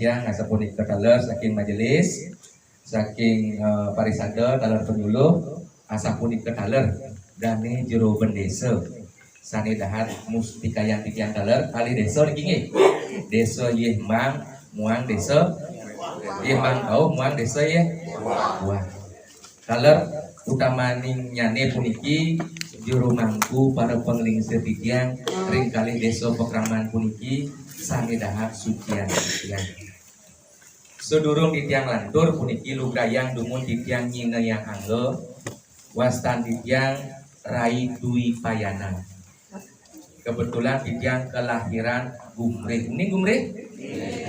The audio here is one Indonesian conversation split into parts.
Ngasapunik kataler saking majelis saking parisada taler penyuluh asapunik kataler dane jero bendesa sane dahat mustikaya titiang taler kali desa niki desa yeh mang muang desa yeh mang kau muang desa yeh wah taler utamaning nyane puniki juru mangku para penglingsir titiang ring kali desa pekraman puniki sane dahat sucian titiang sedurung titiang lantur puniki lugayang dumun titiang nyine yang angge wastan titiang rai dwi payana kebetulan titiang kelahiran Gumrih ini Gumrih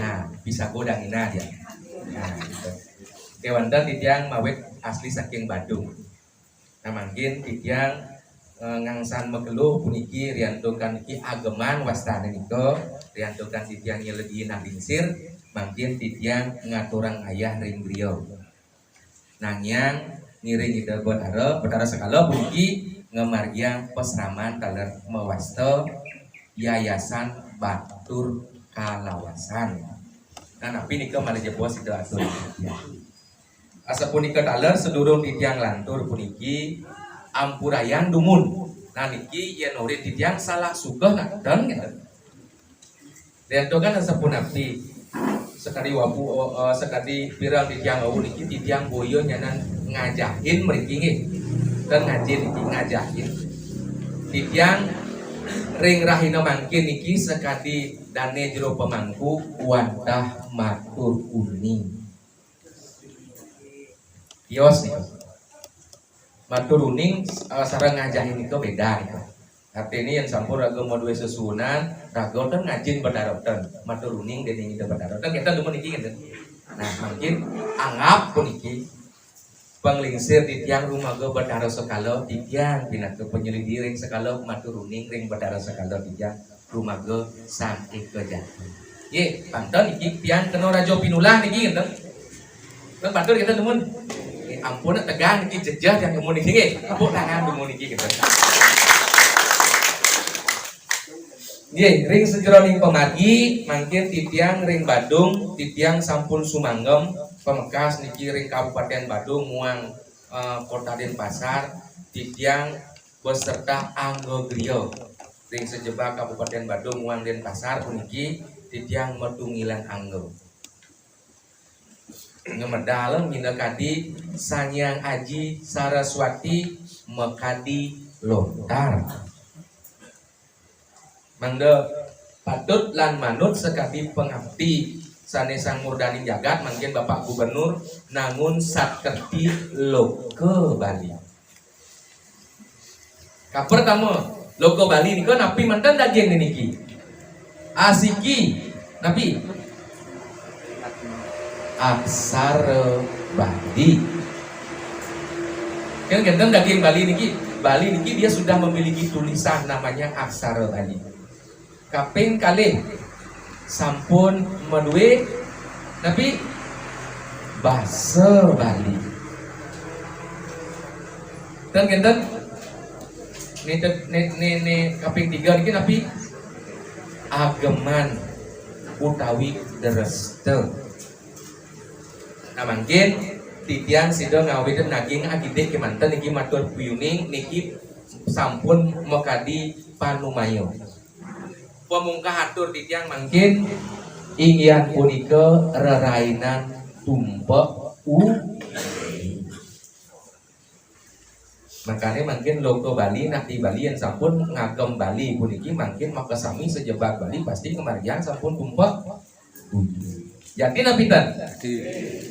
nah bisa godangina dia nah gitu. Kewanten titiang mawet asli saking Badung nah mungkin titiang ngangsan megeluh puniki riantokan iki ageman wastane niko riantokan titiang nyelegi nalingsir makin titiang ngaturang ayah ring beliau nanyang ngiring ide betara sekala puniki ngemargiang pesraman taler mewasto yayasan batur kalawasan nah tapi nika malah jebos itu atur ya asa punika taler sedurung titiang lantur puniki ampurayan dumun nah niki yen uri titiang salah sugah dan gitu dan kan asa punapti sekali wabu sekali pirang titiang wabu niki titiang boyo nyanan ngajahin merikingi dan ngajin niki ngajahin titiang ring rahina mangkin niki sekali dane jero pemangku wadah matur uning kios nih matur uning sareng ngajahin itu beda nih artinya yang sampur raga mau dua susunan raga kan ngajin badarotan matur uning dan ini badarotan kita cuma niki gitu nah mungkin anggap pun niki penglingsir di tiang rumah gue badaro sekalo di tiang pinat ke penyelidik ring sekalo matur uning ring badaro sekalo di tiang rumah gue sampai ke jatuh ye panton niki tiang kena rajo pinulah niki gitu kan batur kita temun ampun tegang niki jejah yang kemu niki tepuk tangan kemu niki gitu Ye, ring sejeroning pemagi, mangkin titiang ring Badung, titiang sampun Sumanggem, pemekas niki ring Kabupaten Badung, muang Kota Denpasar, titiang beserta anggo griyo, ring sejebak Kabupaten Badung, muang Denpasar, puniki titiang metungilan anggo. Ngemedalem mina kadi Sanyang Aji Saraswati mekadi lontar. Mangga patut lan manut sekali pengabdi sanesang murdani jagat mungkin Bapak Gubernur nangun satkerti loke Bali. Kaper kamu loke Bali niko napi mantan daging niki. Asiki napi aksara Bali. Kan genten daging Bali niki dia sudah memiliki tulisan namanya aksara Bali. Kaping kali sampun menduwe tapi bahasa Bali dan genten ini kaping 3 niki tapi ageman utawi dereste nah mungkin titian sido ngawiden naging agide kemanten niki matur puyuning niki sampun mekadi panumayo pemungkah hatur titiang mungkin inggian punika rerainan tumpek Makanya mungkin logo Bali nak di Bali yang sampun ngagem Bali puniki mungkin maka sami sejebak Bali pasti kemarian sampun tumpak. Yakin apa pinten?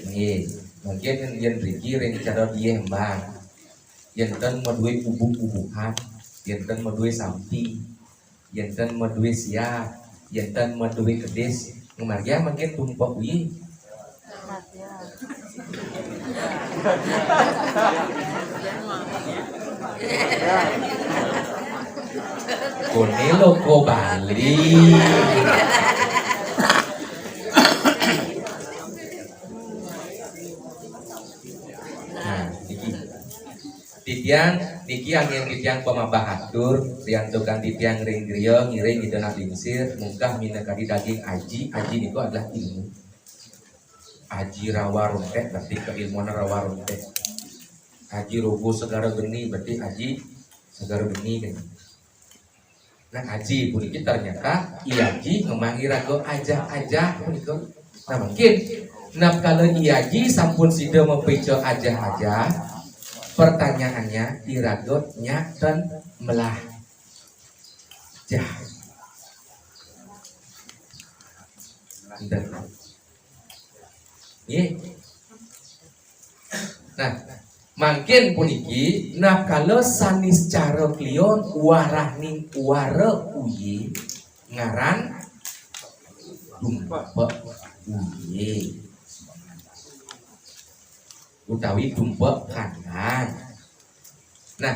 Nggih. Mungkin yen riki ring cara dieh mbang. Yenten medue ubuk-ubukan, yenten medue sampi, yenten medue sia, yenten medue kedes. Kemarian mungkin tumpak uyi. Kone logo Bali. Nah, titiang niki angin titiang pemabahatur yang tukang titiang ring griyo ngiring itu nak lingsir mungkah minakadi daging aji niku adalah ilmu. Aji rawa runtek berarti keilmuan rawa runtek. Aji rubuh segara geni berarti aji segara geni kan. Nah aji puniki ternyata iaji ngemangi rago aja puniko. Nah mungkin nap kalau iaji sampun sida mepeco aja pertanyaannya irago nya dan melah jah dan nah, mungkin puniki nah kalau sanis cara klion warah ning wara uyi ngaran dumpa uyi utawi dumpa kanan. Nah,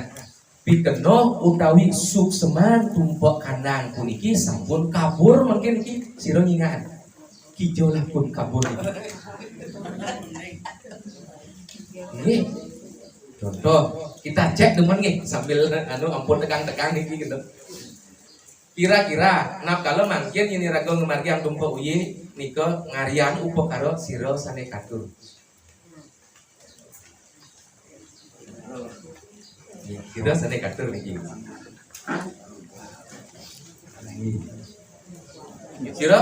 piteno utawi sukseman dumpa kanan puniki sampun kabur mungkin iki sira ngingat kijolah pun kabur ini contoh kita cek demen nih sambil ampun tegang-tegang nih gitu. Kira-kira nap kalau mungkin ini rago ngemargi yang tumpo uyi niko ngarian upo karo siro sane katur. Siro sane katur nih. Siro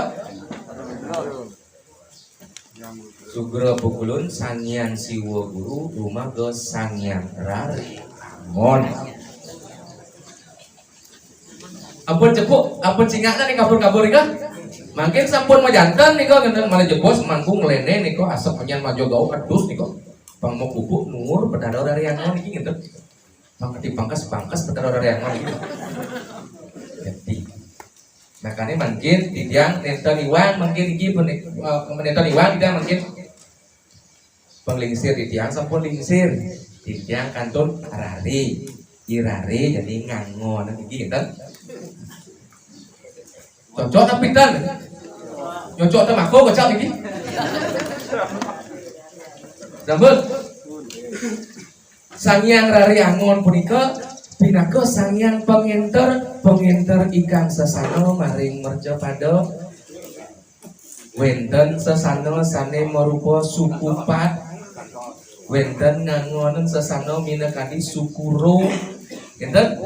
Sugro pukulun sangyan siwo guru rumah go sangyan rari angon. Ampun cepuk, ampun singakna nih kabur-kabur ika. Mungkin sampun majantan nih kok gendeng malah jebos mangkung lene nih kok asap penyan majo gau adus nih kok. Pang mau bubuk nur pedaro dari angon iki gendeng. Mangkati pangkas pedaro dari angon iki. Jadi makanya mungkin tiang nonton iwan mungkin iki nonton iwan tidak mungkin penglingsir tiang sampun lingsir tiang kantun arari irari jadi ngangon iki gitu cocok tapi kan cocok sama aku kocok iki namun sangyang rari angon punika pinaka sangyang pengenter ikan sesano maring merja pada wenten sesano sane merupa suku pat wenten ngangonen sesano minakadi suku ro enten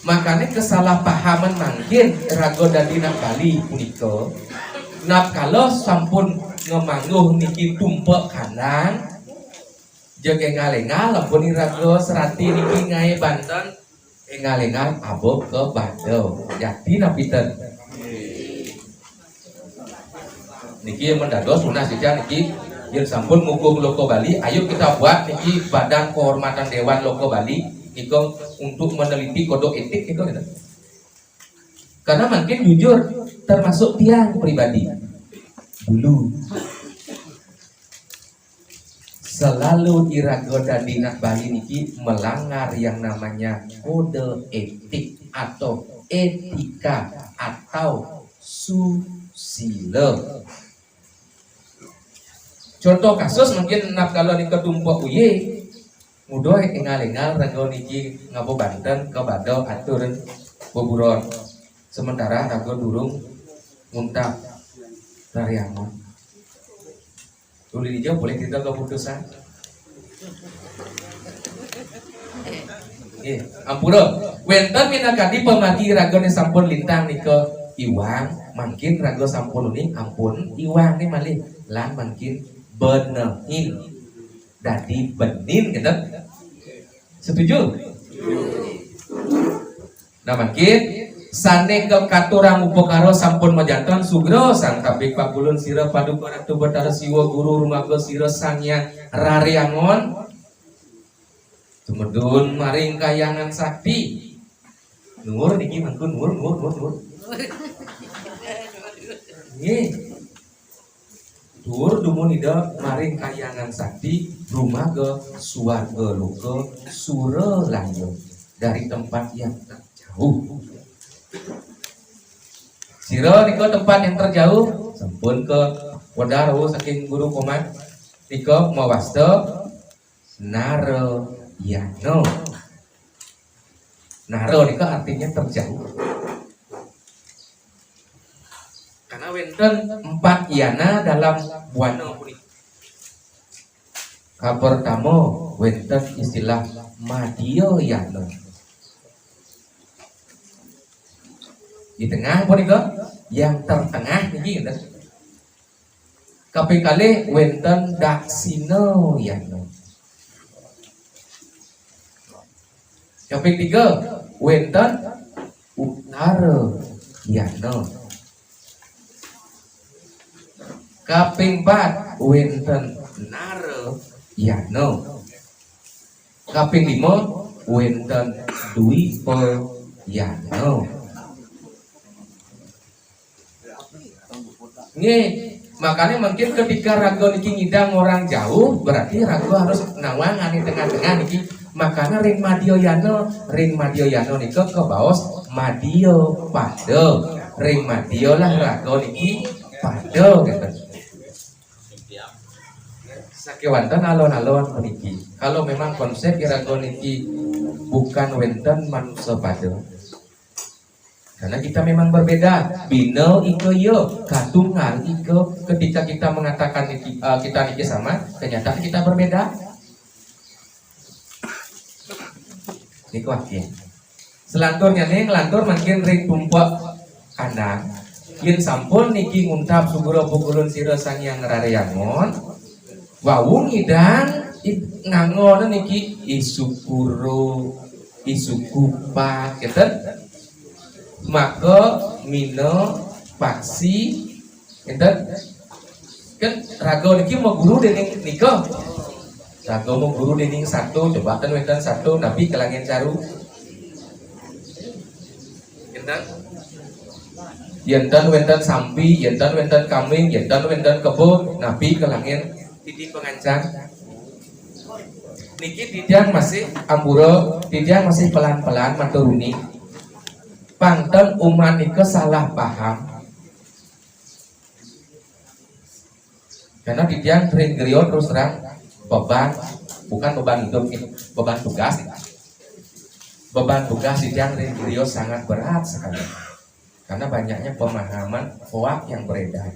makanya kesalahpahaman mangkin rago dadi nak Bali punika nap kalau sampun ngemangguh niki tumpek kanan jaga ngalengal lampun irago serati niki ngai Banten ngalengal abok ke Bandung jadi napiten niki mendados lunas saja niki yang sampun ngukung Loko Bali ayo kita buat niki badan kehormatan Dewan Loko Bali niko untuk meneliti kode etik niko karena makin jujur termasuk tiang pribadi dulu selalu irago dan dinak Bali niki melanggar yang namanya kode etik atau etika atau susila. Contoh kasus mungkin nak kalau di ketumpuk uye mudah engal-engal rago niki ngapo Banten ke Bado atur boburon sementara rago durung muntah dari angon. Tuli dijawab boleh kita keputusan. Ampura, wenten minakadi pemati rago ni sampun lintang ni ke iwang, mungkin rago sampun uning ampun iwang ni malih lan mungkin benehin dadi benin gitu. Setuju? Nah makin sane ke katurang upakara sampun majanten sugro sang tabik pakulun sira paduka ratu Bathara Siwa guru rumaga sira sangya rariangon tumedun maring kayangan sakti nur niki mangkun nur nggih dur dumun ida maring kayangan sakti rumaga suwarga loka sura lanjut dari tempat yang terjauh. Sira nika tempat yang terjauh sampun ke wadaro saking guru komat nika mawasta Narayana. Nara nika artinya terjauh. Karena wenten 4 yana dalam buana punika. Kapertama wenten istilah Madhyayana. Di tengah punika yang tertengah niki ngeten. Kaping kalih wenten Daksinayana. Kaping 3 wenten Uttarayana. Kaping 4 wenten Narayana. Kaping 5 wenten Dwipayana. Nggih, makanya mungkin ketika raga niki ngidang orang jauh berarti raga harus nawangan di tengah-tengah niki. Makanya ring Madhyayana nika kebaos Madya pada. Ring Madya lah raga niki pada gitu. Sakewanten alon-alon niki. Kalau memang konsep raga niki bukan wenten manusia pada. Karena kita memang berbeda. Bina iko yo, katungan iko. Ketika kita mengatakan kita niki sama, kenyataan kita berbeda. Niku akhir. Selanturnya nih ngelantur makin ring tumpak kandang. Yen sampun niki nguntap suguro pukulun sira sangyang rariangon. Wawung idang ngangon niki isukuro, isukupat, gitu. Maka mino paksi enten kan raga niki mau guru dening nika raga mau guru dening satu coba ten wenten satu nabi kelangin caru enten wenten sampi enten wenten kambing enten wenten kebo nabi kelangin titi pengancang niki tidang masih amburo tidang masih pelan-pelan maturuni pangten umat nika salah paham karena didiang ring griot terus terang beban bukan beban hidup beban tugas didiang ring griot sangat berat sekali karena banyaknya pemahaman hoak yang beredar.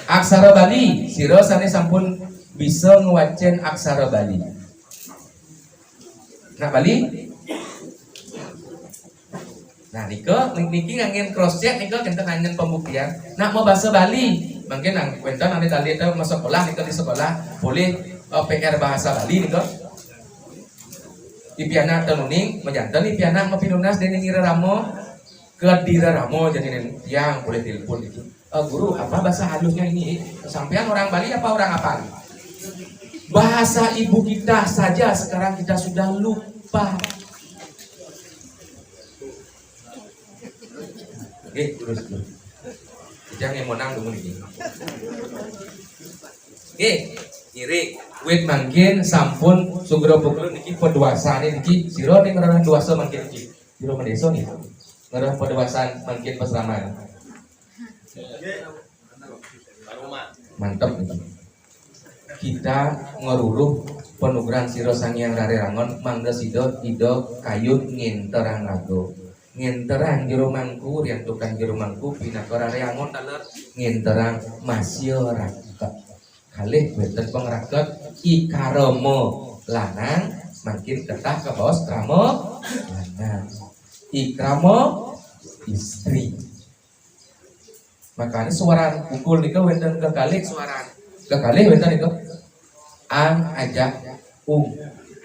Aksara Bali sira sane sampun bisa ngwacen aksara Bali. Nah Bali nah niki ngangin cross check nika kenten angin pembuktian nak mau bahasa Bali mungkin nang kenten ane tali itu masuk sekolah nika di sekolah boleh PR bahasa Bali nika ipiana tenuning majanten ipiana mapinunas dening ira ramo ke dira ramo jadi yang boleh telepon itu guru apa bahasa halusnya ini sampean orang Bali apa orang apa bahasa ibu kita saja sekarang kita sudah lupa. Terus jangan yang menang dulu nih. Iri wit mangkin sampun sugro pukul niki pedewasaan niki siro nih ngerah dewasa mangkin niki siro mendeso nih ngerah pedewasaan mangkin peseraman. Mantap nih. Kita ngeruruh penugaran siro sangyang rarirangon mangga sido ido kayut nginterang lago. Ngenterang jero mangku yang tukang jero mangku pinakora reangon taler ngenterang masyarakat kalih wonten pangeraket ikarama lanang makin ketah ke bos krama lanang ikrama istri makanya suara pukul nika wonten kekalih suara kekalih bentar itu ang ajak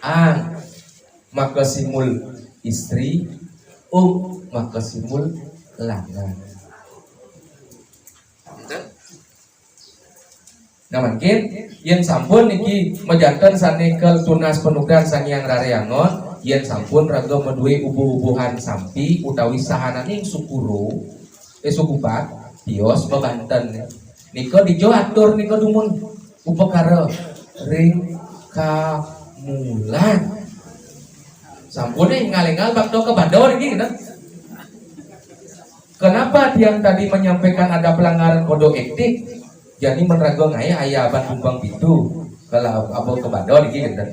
ang maka simul istri maka simul langan. Nah mungkin yang sampun niki mejanten sanekel tunas penugasan sang yang rareangon yang sampun raga medue ubuh-ubuhan sampi utawi sahananing sukuro sukupat tios bebanten niko dijo atur niko dumun upekara ring kamulan sampun ngalengal bakdo ke bador ini gitu. Kenapa yang tadi menyampaikan ada pelanggaran kode etik jadi menerago ngaya ayah abad tumbang pintu kalau abang ke bador ini gitu.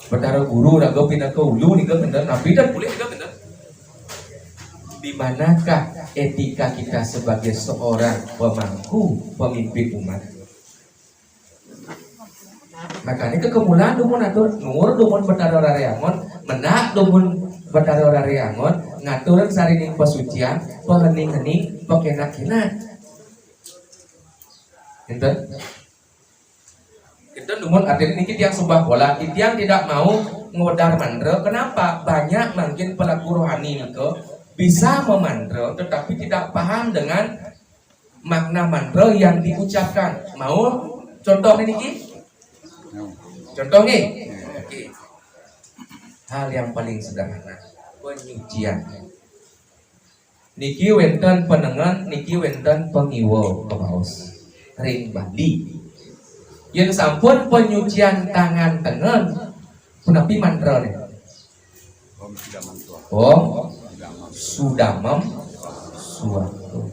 Betara guru rago pindah ke ulu nih kan bener nabi dan boleh juga bener. Di manakah etika kita sebagai seorang pemangku pemimpin umat? Makanya kekemulan dumun atur nur dumun betara rareangon menak dumun betara rareangon ngaturan sarining pesucian pehening-hening pekenak-kenak. Enten dumun artinya ini yang subah bola yang tidak mau ngedar mandra. Kenapa? Banyak mungkin pelaku rohani itu bisa memandra tetapi tidak paham dengan makna mandra yang diucapkan. Mau contoh ini? Contoh nih, hal yang paling sederhana, penyucian. Niki wenten penengan, niki wenten pengiwo kebaos, ring bali. Yang sampun penyucian tangan tengen, punapi mantra nih. Om sudamam suatu.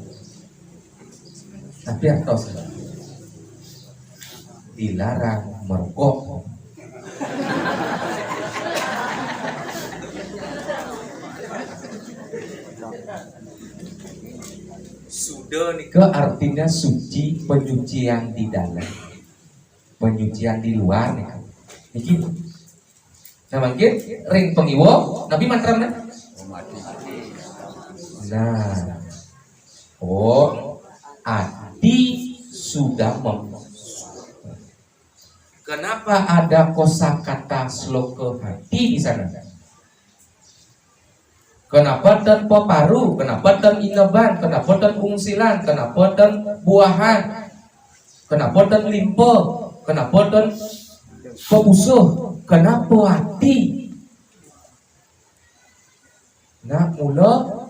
Tapi artos dilarang merokok. Sudah nih ke artinya suci, penyucian di dalam, penyucian di luar nih. Niki, nah mungkin ring pengiwo, nabi mantra mana? Nah, adi sudah Kenapa ada kosakata sloka hati di sana? Kenapa dan peparu? Kenapa dan ineban? Kenapa dan ungsilan? Kenapa dan buahan? Kenapa dan limpo? Kenapa dan pebusuh? Kenapa hati? Nah mula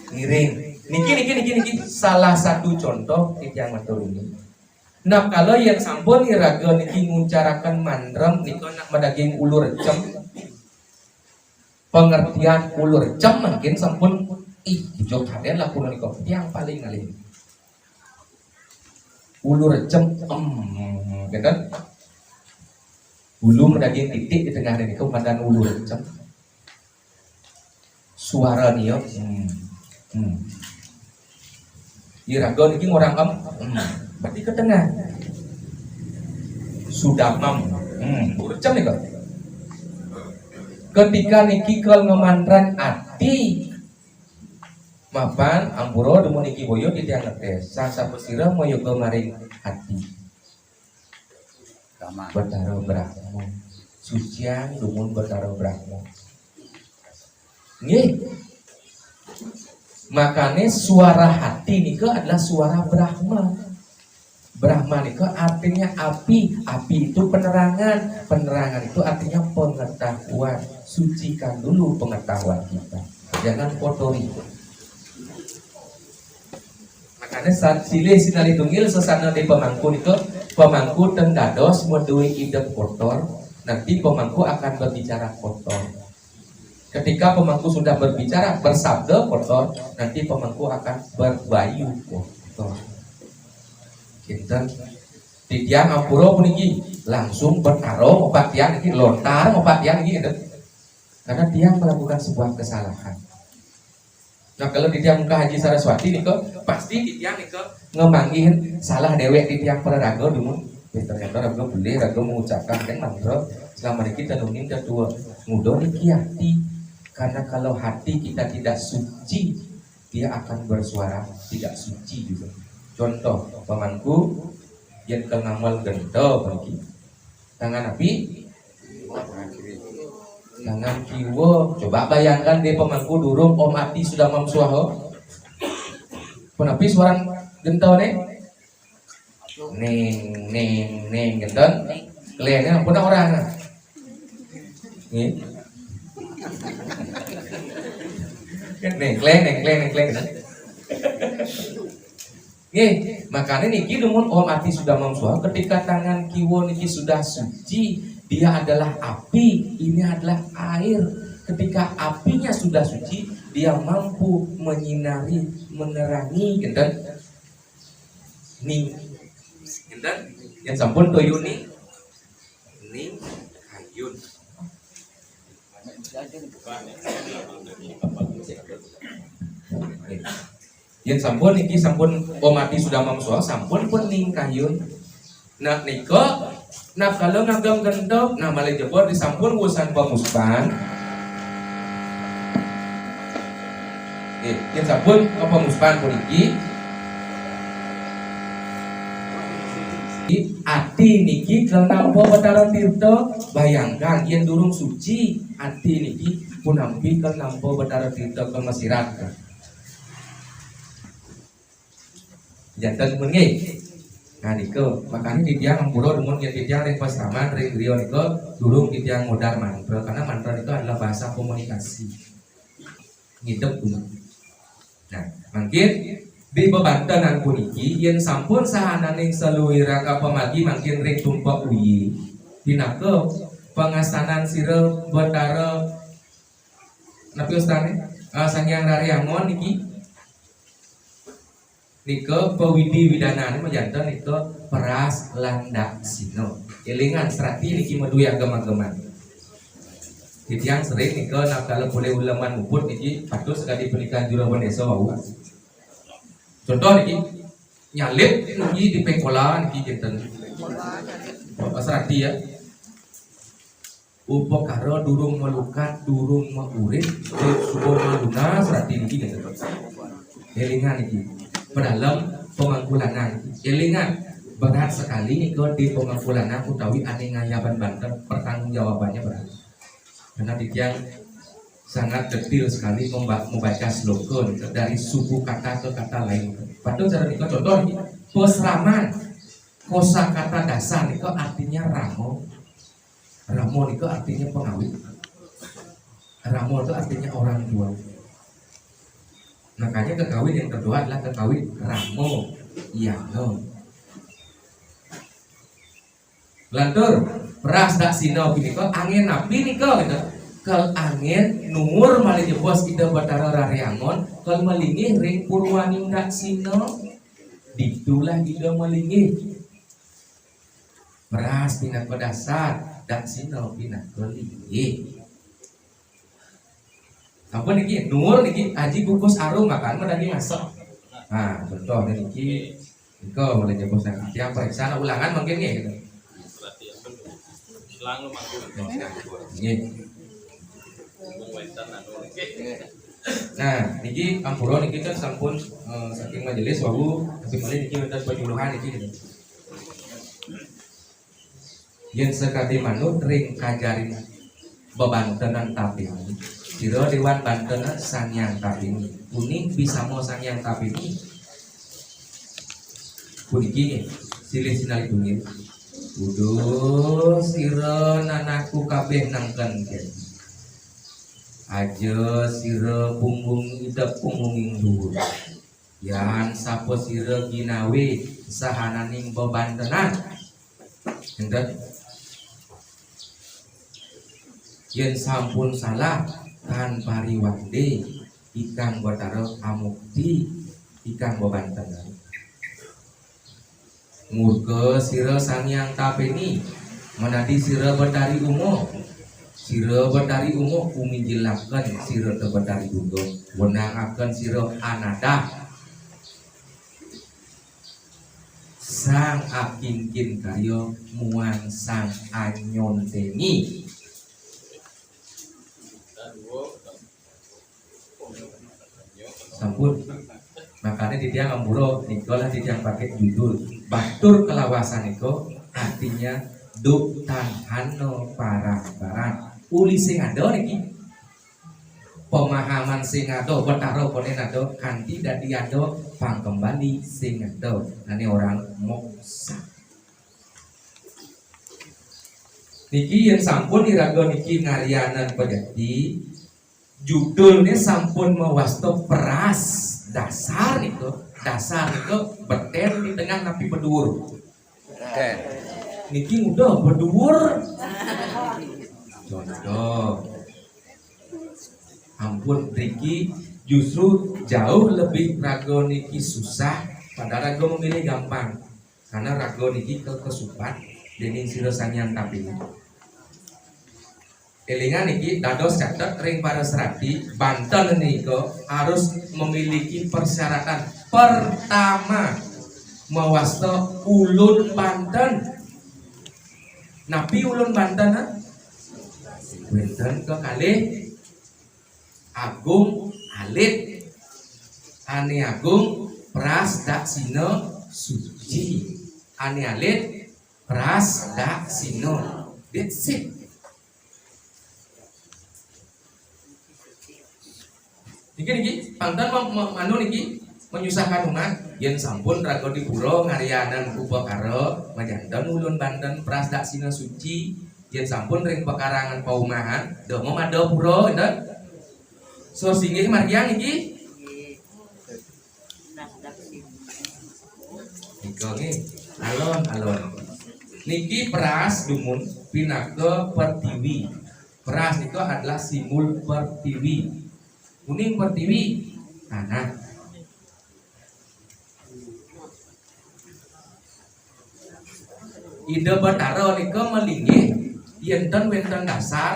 ngiring. Niki salah satu contoh yang matur ini. Nah kalau yang sampun iraga niki nguncarakan mandrem niki nak madaging ulur cem. Pengertian ulur cem mungkin sampun jok haden lah kuno niko yang paling alim. Ulur cem gitu. Bulu madaging titik di tengah niko mandan ulur cem. Suara niyo Irago niki orang berarti ke tengah. Sudamam. Urcam nih kok. Ketika niki kal ngemantran ati mapan ampuro demu niki boyo di tiang ngetes. Sasa pesira moyo kemaring hati. Betaro brahmo. Sucian dumun betaro brahmo. Nggih. Makanya suara hati nika adalah suara Brahma. Brahma nika artinya api. Api itu penerangan. Penerangan itu artinya pengetahuan. Sucikan dulu pengetahuan kita. Jangan kotori. Makanya saat silih sinali tunggil sesana di pemangku itu pemangku tenggados medue ide kotor. Nanti pemangku akan berbicara kotor. Ketika pemangku sudah berbicara bersabda kotor, nanti pemangku akan berbayu kotor. Kinten di tiang ampuro puniki langsung bertaruh opat tiang ini lontar opat tiang ini gitu. Karena dia melakukan sebuah kesalahan. Nah kalau di tiang muka Haji Saraswati nih kok pasti di tiang nih kok ngemangin salah dewek di tiang perarago dulu. Ternyata rago boleh rago mengucapkan kan mantra selama ini kita nungin kedua mudah nih hati. Karena kalau hati kita tidak suci, dia akan bersuara tidak suci juga. Contoh pemangku yang kengamal gento bagi tangan api, tangan kiwo. Coba bayangkan dia pemangku durung om api sudah memsuaho. Penapi suara gento nih, neng genton, kaliannya pun orang. Nih, neng. Nih, makanya niki namun om api sudah memsuah ketika tangan kiwo niki sudah suci, dia adalah api, ini adalah air. Ketika apinya sudah suci, dia mampu menyinari, menerangi, gitu. Ning, gitu. Yang sampun toyo ning kayun. Yang sampun niki sampun omati sudah mamsuah sampun pun ning kayun. Nah niko, nah kalau ngagam gendok, nah malah jebor disampun urusan pemuspan. Yang sampun ke pemuspan pun niki. Ati niki kenapa Batara Tirta, bayangkan yang durung suci ati niki pun nampi kenapa Batara Tirta ke Mesirat. Jantan mengi. Nah niko makanya di tiang ampuro demun yang di tiang pas taman ring rio niko durung di tiang modar mantra karena mantra itu adalah bahasa komunikasi hidup pun. Nah mungkin di bebantanan puniki yang sampun sahananing seluwira ka pemagi makin ring tumpak uyi dinake pengasanan sira Batara napi ustane Sangyang Raryangon niki niko pewidi widana ini majantan niko peras landak sino elingan serati niki medui agama-agama titiang sering niko nakala boleh ulaman muput niki patus sekali pernikahan jurawan desa wau. Contoh niki nyalip niki di pengkola niki jantan serati ya upo karo durung melukat durung maurit subuh maluna serati niki jantan elingan niki dalam pemangkulanan elingan berat sekali nih di pemangkulanan utawi ane ngayaban Banten pertanggung jawabannya berat karena dia sangat detail sekali membaca slogan dari suku kata ke kata lain. Padahal cara itu contoh ini posraman kosa kata dasar itu artinya ramo itu artinya pengawit, ramo itu artinya orang tua. Makanya kekawin yang kedua adalah kekawin ramo yano. Lantur peras dak sino gini kok angin napi nih kok gitu. Kal angin numur malih jebos ida Batara Raryangon kal melingih ring purwaning dak sino ditulah ida melingih. Peras tina kodasar dak sino tina kelingih. Apa niki nur niki aji bungkus arum makan mah daging masak. Nah, contoh niki engko boleh jebos nang tiang periksa ulangan mungkin gitu. Ulang lu mangkul. Nah, niki ampura niki kan sampun saking majelis wau tapi malih niki wonten penyuluhan niki gitu. Yen sekati manut ring kajarin bebantenan tapi sira Dewan Banten Sangyang Tapini kuning bisa mau Sangyang Tapini puniki silih sinali bungin kudu sira nanaku kabeh nangken aja sira punggung idep punggunging dhuwur yan sapa sira ginawe sahananing bebantenan enten yen sampun salah kan pariwande ikang Batara amukti ikang bebantenan murga sira Sangyang Tapeni menadi sira Betari Umo uminjilaken sira te Betari Dundo wenangaken sira Anada sang akingkin karya muang sang anyontengi sampun titiang amburo niko lah titiang pakai judul batur kelawasan niko artinya duk tanhano parang-parang uli sing ado niki pemahaman sing ado betaro ponen ado kanti dadi ado pangkembali sing ado ini orang moksa niki yang sampun irago niki ngarianan pejati judulnya sampun mewasto peras dasar itu beten di tengah napi berdur niki udah berdur contoh ampun Riki justru jauh lebih rago niki susah pada rago memilih gampang karena rago niki kesupat dening sira sanyan tapi elingan niki dados catet ring para serati Banten niko harus memiliki persyaratan pertama mawasto ulun Banten napi ulun Banten wenten ke kalih Agung Alit Ani Agung Prasdaksina Suci Ani Alit Prasdaksina that's it. Niki Panten anu niki menyusahkan umat yen sampun raga di pura ngarianan upakara majanten ulun Banten Prasdaksina Suci yen sampun ring pekarangan paumahan domo mada pura enten so singgih margiang niki niki alon niki peras dumun pinaka pertiwi peras itu adalah simbol pertiwi kuning pertiwi tanah ide batara nika melinggih yenten wenten dasar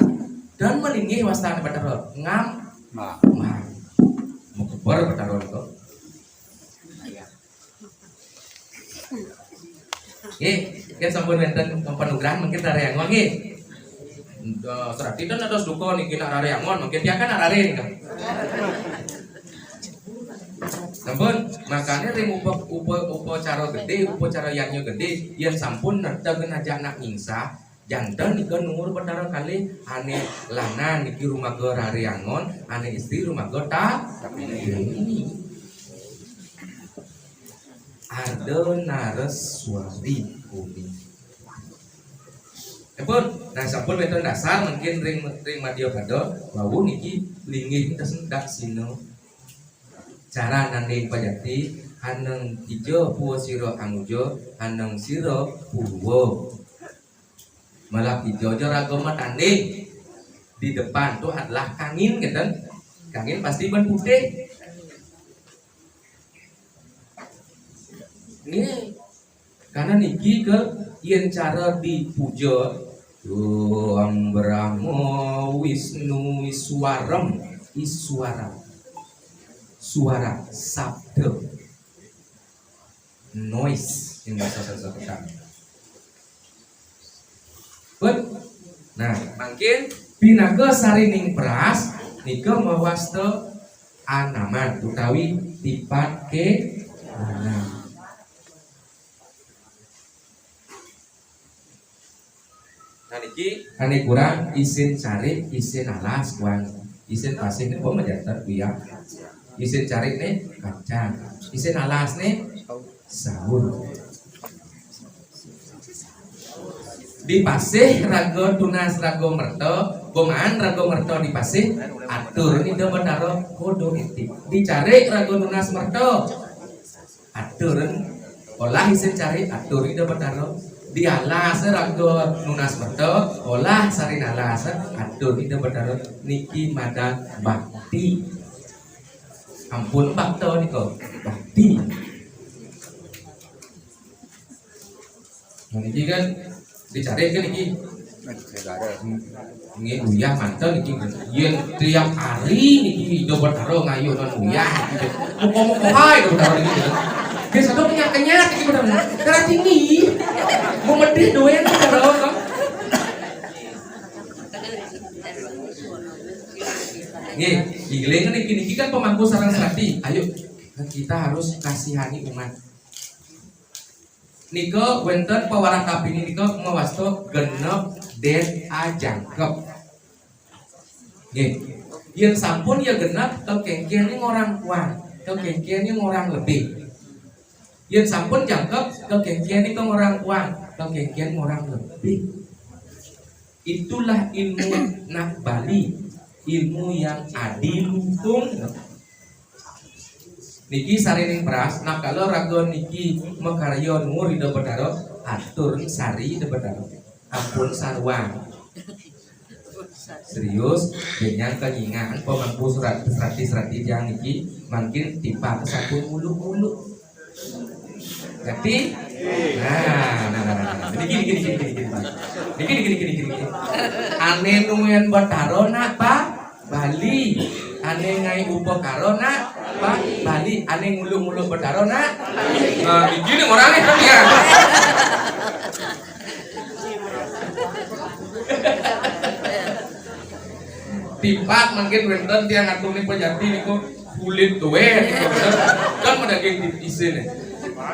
dan melinggih wastana batara ngam mau kebar batara nika kan sampun wenten panugrahan mungkin rareangon nggih serati dan ada duka niki nak rareangon mungkin dia kan arare nika sampun makanya ring upacara gede upacara yangnya gede yang sampun nentegen aja anak ngingsa jantan nika numur betara kali ane lana niki rumah ke rareangon ane istri rumah ke ini ada nareswari kuning nah sampun wonten dasar mungkin ring madya pada wau niki linggih sendak sino cara nanding pajati haneng ijo puwa sira amujo haneng sira puwa malah ijo aja ragama tanding di depan tuh adalah kangin gitu kangin pasti ban putih ini karena niki ke yen cara dipuja Brahma Wisnu Iswara suara sabda noise yang bahasa Sanskerta. Nah, mungkin pinaka sarining peras nika mawasta anaman utawi tipat ke anam. Nah niki ane kurang isin cari isin alas kuang isin pasir ini pemajantan kuya isin cari nih kacang isin alas nih sahur di pasir rago tunas rago merto gomaan rago merto di pasir atur ini dia betaro kodo etik dicari rago tunas merto atur olah isin cari atur ini dia betaro di alas rago nunas merto olah sarin alas atur ini dia betaro niki mada bakti ampun bakto niko bakti niki kan dicari kan niki ini uyah mantel niki yang tiap hari niki do betaro ngayu non uyah muka hai do betaro niki biasa tuh kenyat niki betaro darah tinggi mau medit doyan betaro kan nggih, digelengan niki kan pemangku sarang serati. Ayo Nah, kita harus kasihani umat. Niko wenten pawarakap ini niko mawasto genep den ajangkep. Nggih. Yen sampun ya genep kekengkian ini orang kuat, kekengkian ini orang lebih. Yen sampun jangkep kekengkian ini orang kuat, kekengkian orang lebih. Itulah ilmu nak Bali, ilmu yang adil hukum. Niki sarining pras, nah kalau ragon niki mekaryo nur ida bedaro atur sari ida bedaro ampun sarwang serius dengan kenyingan pemangku serati yang niki makin tipa kesapun mulu jadi nah gini aneh nungen bedaro nak Pak Bali aneh ngai upo karona Pak Bali aneh ngulu-ngulu berdarona. Nah, gini orangnya kan ya. Tipat mungkin wenten tiang atur nih pejati niku kulit tuwe niku kan medaging di sini.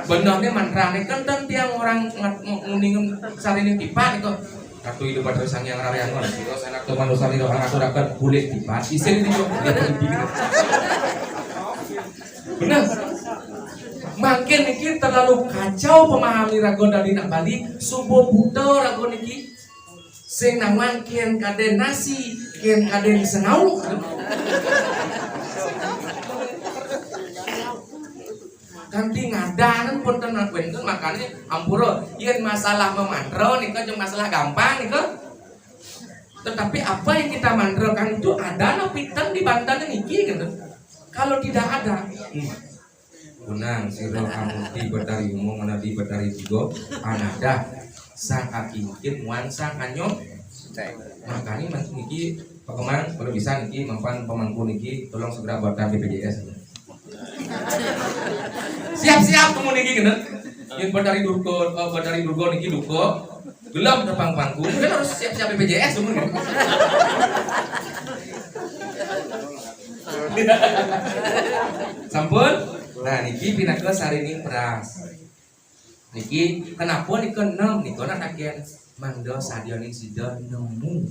Benarnya mantrane kan tiang orang nguning sarining tipat niku. Kartu hidup pada sang yang rarian mana sih? Kalau saya nak teman dosa itu orang atur akan kulit tipat. Isin itu benar. Makin niki terlalu kacau pemahami ragon dari nak Bali, subuh buta ragon niki. Sing nawan kian kaden nasi, kian kaden senau. Ganti ngadanan pun tenan wenten makanya ampura yen masalah memandro nika jeung masalah gampang nika. Tetapi apa yang kita mandrokan itu ada no pinten di Banten niki gitu. Kalau tidak ada, Gunang siro amuti betari umum menadi betari tigo anada sang akingkin wan sang anyo. Makanya niki Pakemang kalau bisa niki mampan pemangku niki tolong segera buatkan BPJS. Siap-siap kamu niki gitu. Yang betari durgo niki duko gelap depan pangku kan harus siap-siap BPJS dulu gitu. Sampun. Nah niki pinaka sarining pras. Niki kenapa niki 6 niki nak agen mangdo sadioning sida nemu.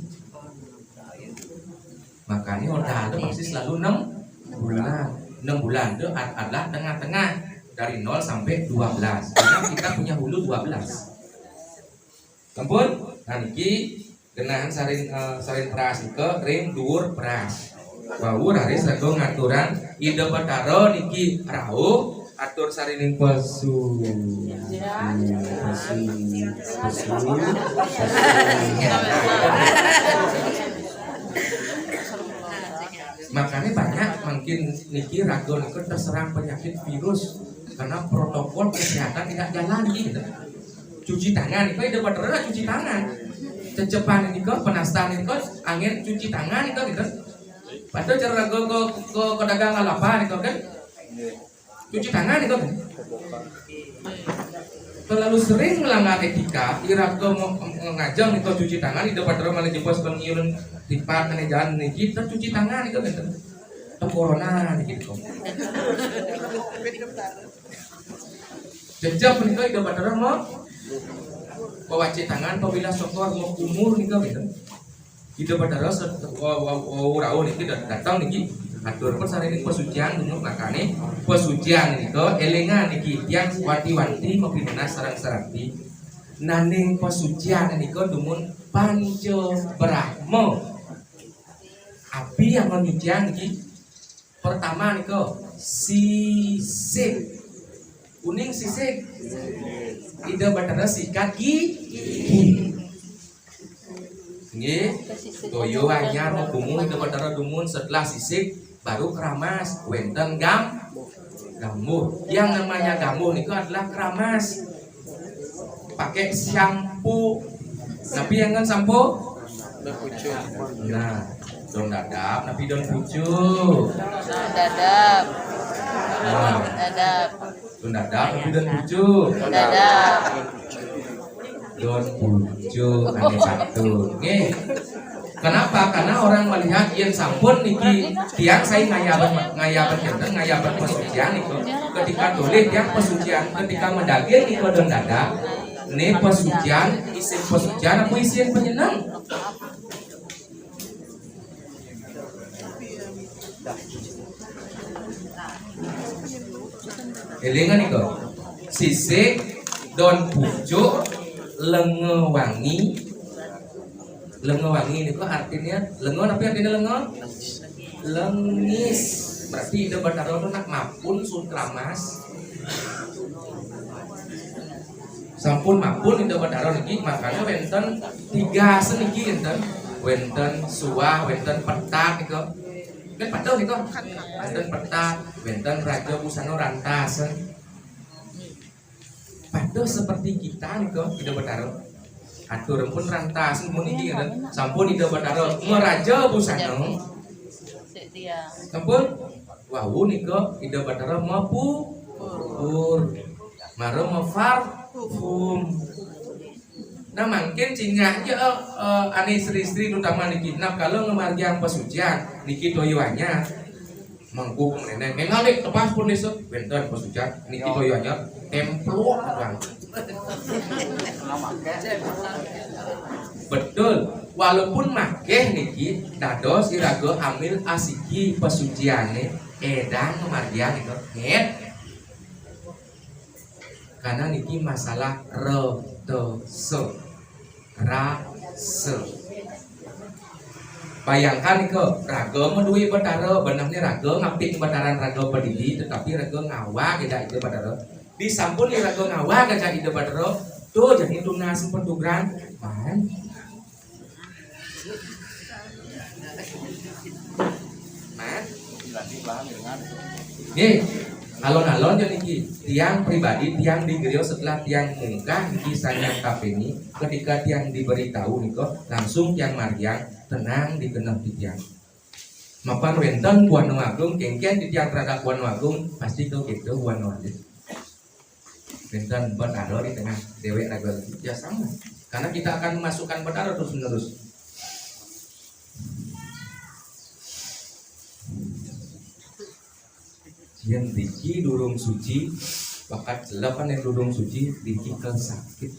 Makanya udah ada pasti selalu 6 bulan. 6 bulan itu adalah tengah-tengah dari 0 sampai 12. Karena kita punya hulu 12. Sampun. Nah niki genahan sarin pras ke ring dhuwur pras. Wawur hari sago ngaturan ide betaro niki rauh atur sarining pesu makanya banyak mungkin niki ragon itu terserang penyakit virus karena protokol kesehatan tidak jalan gitu. Cuci tangan itu ide betaro cuci tangan cecepan ini kok penastan ini kok angin cuci tangan itu gitu. Padahal cara ke dagang apa itu kan cuci tangan itu kan terlalu sering melanggar etika ira ke ngajeng itu cuci tangan itu padahal malah jemput pengiuran tipat kene jalan nih kita cuci tangan itu kan itu corona gitu jejak menikah itu padahal mau bawa cuci tangan apabila sokor mau umur gitu itu pada rasa orang ini datang niki atur pas hari ini pesucian dulu makane pesucian itu elengan niki tiang wanti-wanti mapinuna sarang-sarangti naning pesucian niko dumun panco brahmo api yang menyucian niki pertama niko sisik kuning sisik ide pada sikat gigi nggih toyo anyar mau kumun itu pada dumun setelah sisik baru keramas wenten gambuh yang namanya gambuh itu adalah keramas pakai shampoo tapi yang kan sampo nah don dadap tapi don pucuk dadap don dadap tapi don pucuk dadap don pucuk ane satu nggih Kenapa? Karena orang melihat yang sampun niki tiang saya ngayaban jantan ngayaban pesucian itu ketika tulis tiang pesucian ketika mendaging itu dan dada ini pesucian isin pesucian apa isin penyenang elingan itu sisik don pucuk lengewangi itu artinya lengo tapi artinya lengo lengis berarti ide bataro itu nak mapun suntramas sampun mapun ide bataro niki makanya wenten tiga seniki wenten suah wenten petak itu kan patuh itu wenten petak wenten raja busana rantas patuh seperti kita nih ide bataro atur pun rantas mun iki sampun ida batara meraja busana sampun wau nika ida batara mapur maro mafarfum nah mungkin cingah aja ane istri-istri terutama dikidnap kalau ngemargiang pesucian niki toyoanya mangkuk nenek ngalik tepas pun besok benten pesucian niki toyoanya templok bang betul walaupun makeh niki dados irago hamil asiki pesuciane edang margian itu karena niki masalah rase bayangkan itu raga medui batara benarnya raga ngapik bataran raga pedidi tetapi raga ngawa tidak itu batara disampun raga ngawa gajah ide batara tuh jadi tunas pentugran man nih alon-alon jadi tiang pribadi tiang digerios setelah tiang mungkah kisah yang kapeni ketika tiang diberitahu nih kok langsung tiang margiang tenang dikenal di tiang mapan wenten Buana Agung kengken di tiang terhadap Buana Agung pasti kau gitu Buana Agung wenten bertaro di tengah dewek raga ya sama karena kita akan memasukkan bertaro terus menerus yang diki durung suci bakat delapan yang durung suci diki sakit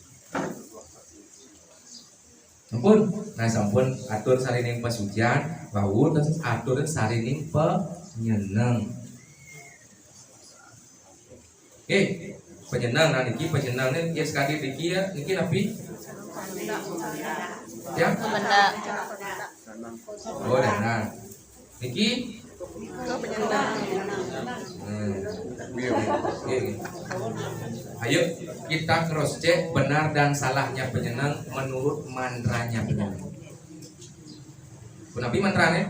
sampun nah sampun atur sarining pesucian bau terus atur sarining penyenang oke penyenang nah niki penyenangnya ya sekali diki ya niki napi ya oh dana niki ayo kita cross check benar dan salahnya penyenang menurut mantranya penyenang. Kunapi mantranya?